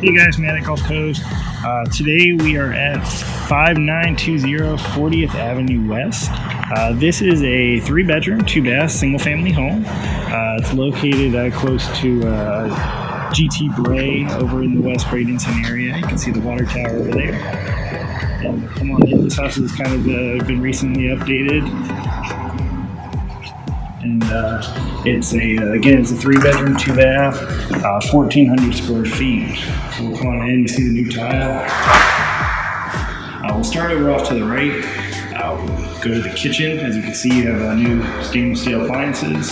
Hey guys, man at Gulf Coast. Today we are at 5920 40th Avenue West. This is a 3-bedroom, 2-bath, single-family home. It's located close to GT Bray over in the West Bradenton area. You can see the water tower over there. And come on in. This house has kind of been recently updated. And it's a 3-bedroom, 2-bath, 1,400 square feet. So we'll come on in and see the new tile. We'll start over off to the right. We'll go to the kitchen. As you can see, you have new stainless steel appliances.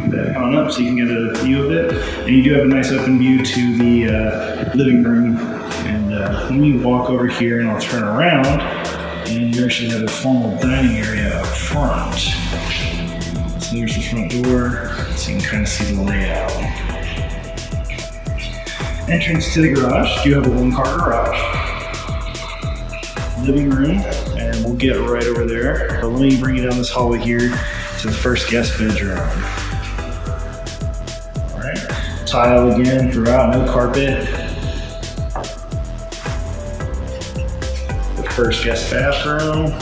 Back on up so you can get a view of it. And you do have a nice open view to the living room. And let me walk over here and I'll turn around. And you actually have a formal dining area up front. So there's the front door, so you can kind of see the layout. Entrance to the garage. You have a 1-car garage. Living room, and we'll get right over there. So let me bring you down this hallway here to the first guest bedroom. All right, tile again throughout, no carpet. The first guest bathroom.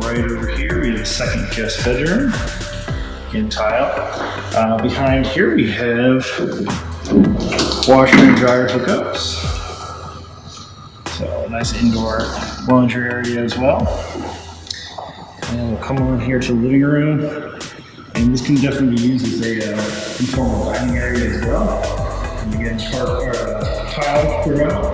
Right over here, we have a second guest bedroom, again tile. Behind here we have washer and dryer hookups. So a nice indoor laundry area as well. And we'll come on here to the living room. And this can definitely be used as a informal dining area as well. And again, tile throughout.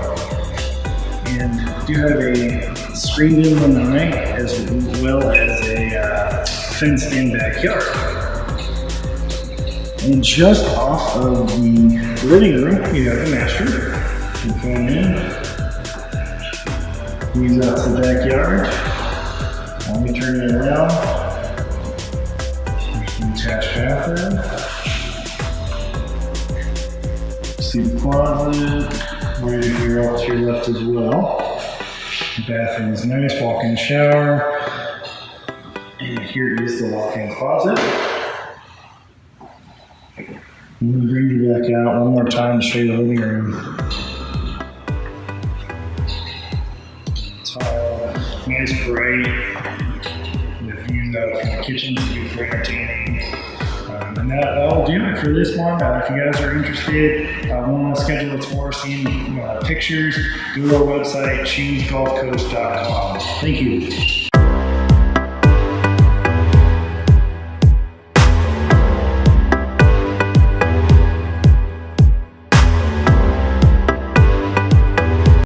And do have a screened-in lanai as well as a fenced-in backyard. And just off of the living room, you have the master. You come in, views out to the backyard. Let me turn it around. Here's the attached bathroom. See the closet. Right here off to your left as well. The bathroom is nice, walk-in shower. And here is the walk-in closet. I'm going to bring you back out one more time to show you the living room. Tile, nice bright. The views out from the kitchen to be for entertaining. And that'll do it for this one. If you guys are interested, want to schedule a tour, see pictures, go to our website, choosegulfcoast.com. Thank you.